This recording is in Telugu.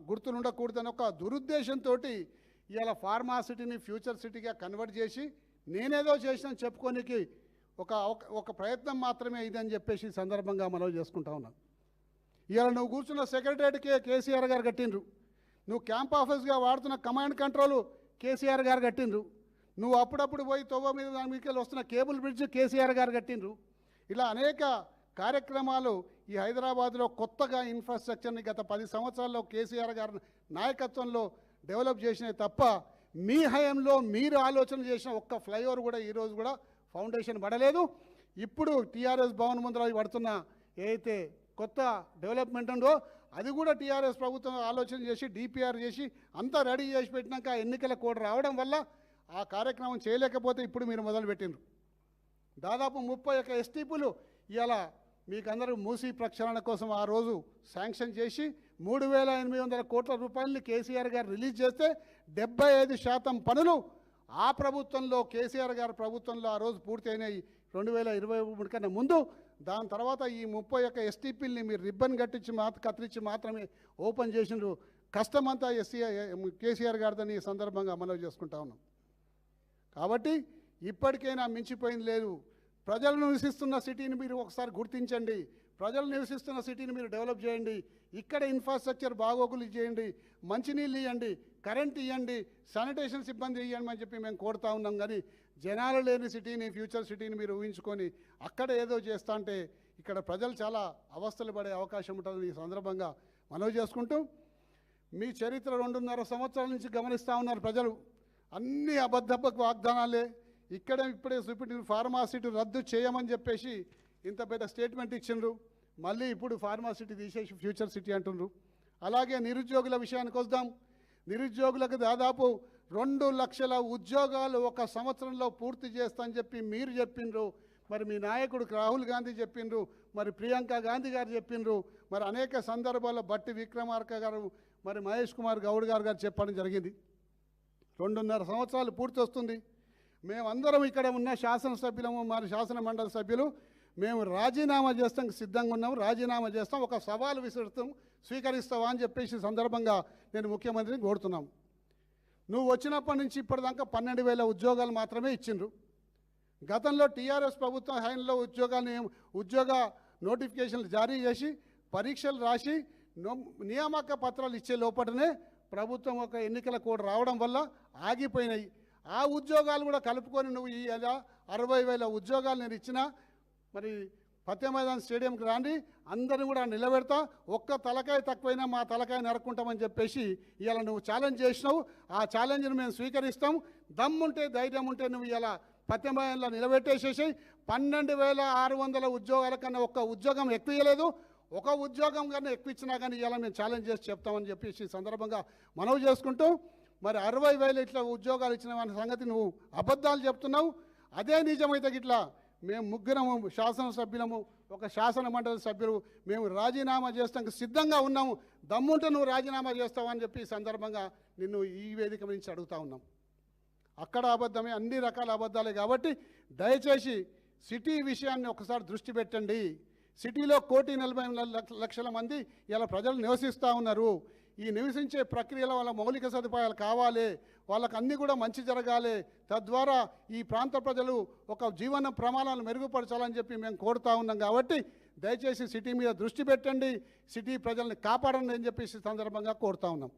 గుర్తులుండకూడదని ఒక దురుద్దేశంతో ఇవాళ ఫార్మా సిటీని ఫ్యూచర్ సిటీగా కన్వర్ట్ చేసి నేనేదో చేసిన చెప్పుకోనికి ఒక ప్రయత్నం మాత్రమే ఇదని చెప్పేసి సందర్భంగా మనవి చేసుకుంటా ఉన్నాను. ఇవాళ నువ్వు కూర్చున్న సెక్రటరియట్కే కేసీఆర్ గారు కట్టిండ్రు, నువ్వు క్యాంప్ ఆఫీస్గా వాడుతున్న కమాండ్ కంట్రోల్ కేసీఆర్ గారు కట్టిండ్రు, నువ్వు అప్పుడప్పుడు పోయి తొవ్వ మీద దాని మీదకి వస్తున్న కేబుల్ బ్రిడ్జ్ కేసీఆర్ గారు కట్టిండ్రు. ఇలా అనేక కార్యక్రమాలు ఈ హైదరాబాద్లో కొత్తగా ఇన్ఫ్రాస్ట్రక్చర్ని గత 10 సంవత్సరాల్లో కేసీఆర్ గారి నాయకత్వంలో డెవలప్ చేసినవి తప్ప మీ హయాంలో మీరు ఆలోచన చేసిన ఒక్క ఫ్లైఓవర్ కూడా ఈరోజు కూడా ఫౌండేషన్ పడలేదు. ఇప్పుడు టీఆర్ఎస్ భవన్ ముందర పడుతున్న ఏదైతే కొత్త డెవలప్మెంట్ ఉందో అది కూడా టీఆర్ఎస్ ప్రభుత్వం ఆలోచన చేసి డిపిఆర్ చేసి అంతా రెడీ చేసి పెట్టినాక ఎన్నికల కోడ్ రావడం వల్ల ఆ కార్యక్రమం చేయలేకపోతే ఇప్పుడు మీరు మొదలుపెట్టిండ్రు. దాదాపు 31 ఎస్టీపీలు ఇవాళ మీకందరూ మూసీ ప్రక్షాళన కోసం ఆ రోజు శాంక్షన్ చేసి 3,800 కోట్ల రూపాయలని కేసీఆర్ గారు రిలీజ్ చేస్తే 75% పనులు ఆ ప్రభుత్వంలో కేసీఆర్ గారి ప్రభుత్వంలో ఆ రోజు పూర్తి అయినాయి 2023 కన్నా ముందు. దాని తర్వాత ఈ 31 ఎస్టీపీలని మీరు రిబ్బన్ కత్తిరించి మాత్రమే ఓపెన్ చేసినారు. కష్టమంతా కేసీఆర్ గారిదని ఈ సందర్భంగా మనవి చేసుకుంటా ఉన్నాం. కాబట్టి ఇప్పటికైనా మించిపోయింది లేదు. ప్రజలు నివసిస్తున్న సిటీని మీరు ఒకసారి గుర్తించండి, ప్రజలు నివసిస్తున్న సిటీని మీరు డెవలప్ చేయండి, ఇక్కడ ఇన్ఫ్రాస్ట్రక్చర్ బాగోగులు చేయండి, మంచినీళ్ళు ఇవ్వండి, కరెంట్ ఇవ్వండి, శానిటేషన్ సిబ్బంది ఇవ్వండి అని చెప్పి మేము కోరుతా ఉన్నాం. కానీ జనాలు లేని సిటీని ఫ్యూచర్ సిటీని మీరు ఊహించుకొని అక్కడ ఏదో చేస్తా అంటే ఇక్కడ ప్రజలు చాలా అవస్థలు పడే అవకాశం ఉంటుందని ఈ సందర్భంగా మనవి చేసుకుంటూ, మీ చరిత్ర 2.5 సంవత్సరాల నుంచి గమనిస్తూ ఉన్నారు ప్రజలు. అన్ని అబద్ధపు వాగ్దానాలే. ఇప్పుడే చూపెట్టిన ఫార్మా సిటీ రద్దు చేయమని చెప్పేసి ఇంత పెద్ద స్టేట్మెంట్ ఇచ్చిండ్రు. మళ్ళీ ఇప్పుడు ఫార్మా సిటీ తీసేసి ఫ్యూచర్ సిటీ అంటుండ్రు. అలాగే నిరుద్యోగుల విషయానికి వద్దాం. నిరుద్యోగులకు దాదాపు 2 లక్షల ఉద్యోగాలు 1 సంవత్సరంలో పూర్తి చేస్తా అని చెప్పి మీరు చెప్పిండ్రు. మరి మీ నాయకుడు రాహుల్ గాంధీ చెప్పిండ్రు, మరి ప్రియాంక గాంధీ గారు చెప్పిండ్రు, మరి అనేక సందర్భాల్లో బట్టి విక్రమార్క గారు, మరి మహేష్ కుమార్ గౌడ్ గారు చెప్పడం జరిగింది. 2.5 సంవత్సరాలు పూర్తి వస్తుంది. మేమందరం ఇక్కడ ఉన్న శాసనసభ్యులము, మరి శాసన మండలి సభ్యులు మేము రాజీనామా చేస్తాం, సిద్ధంగా ఉన్నాము, రాజీనామా చేస్తాం, ఒక సవాలు విసురుతాం, స్వీకరిస్తావా అని చెప్పేసి సందర్భంగా నేను ముఖ్యమంత్రిని కోరుతున్నాము. నువ్వు వచ్చినప్పటి నుంచి ఇప్పటిదాకా 12,000 ఉద్యోగాలు మాత్రమే ఇచ్చిండ్రు. గతంలో టీఆర్ఎస్ ప్రభుత్వం హయాంలో ఉద్యోగ నోటిఫికేషన్లు జారీ చేసి పరీక్షలు రాసి నియామక పత్రాలు ఇచ్చే లోపలనే ప్రభుత్వం ఒక ఎన్నికల కోడ్ రావడం వల్ల ఆగిపోయినాయి. ఆ ఉద్యోగాలు కూడా కలుపుకొని నువ్వు ఈ 60,000 ఉద్యోగాలు నేను ఇచ్చినా మరి ఫతే మైదాన్ స్టేడియంకి రాండి, అందరిని కూడా నిలబెడతా, ఒక్క తలకాయ తక్కువైనా మా తలకాయ నరుక్కుంటామని చెప్పేసి ఇవాళ నువ్వు ఛాలెంజ్ చేసినావు. ఆ ఛాలెంజ్ను మేము స్వీకరిస్తాం. దమ్ముంటే ధైర్యం ఉంటే నువ్వు ఇలా ఫతే మైదాన్లో నిలబెట్టేసేసి 12,600 ఉద్యోగాల కన్నా ఒక్క ఉద్యోగం ఎక్కువ ఇవ్వలేదు, ఒక ఉద్యోగం కన్నా ఎక్కువ ఇచ్చినా కానీ ఇలా మేము ఛాలెంజ్ చేసి చెప్తామని చెప్పేసి సందర్భంగా మనవి చేసుకుంటూ, మరి 60,000 ఇట్లా ఉద్యోగాలు ఇచ్చిన వారి సంగతి నువ్వు అబద్ధాలు చెప్తున్నావు. అదే నిజమైతే గిట్లా మేము ముగ్గురము శాసనసభ్యులము, ఒక శాసన మండలి సభ్యులు మేము రాజీనామా చేస్తానికి సిద్ధంగా ఉన్నాము. దమ్ముంటే నువ్వు రాజీనామా చేస్తావని చెప్పి సందర్భంగా నిన్ను ఈ వేదిక నుంచి అడుగుతా ఉన్నాం. అక్కడ అబద్ధమే, అన్ని రకాల అబద్ధాలే. కాబట్టి దయచేసి సిటీ విషయాన్ని ఒకసారి దృష్టి పెట్టండి. సిటీలో 1,40,00,000 మంది ఇలా ప్రజలు నివసిస్తూ ఉన్నారు. ఈ నివసించే ప్రక్రియలో వాళ్ళ మౌలిక సదుపాయాలు కావాలి, వాళ్ళకు అన్నీ కూడా మంచి జరగాలి, తద్వారా ఈ ప్రాంత ప్రజలు ఒక జీవన ప్రమాణాలు మెరుగుపరచాలని చెప్పి మేము కోరుతా ఉన్నాం. కాబట్టి దయచేసి సిటీ మీద దృష్టి పెట్టండి, సిటీ ప్రజల్ని కాపాడండి అని చెప్పేసి సందర్భంగా కోరుతా ఉన్నాం.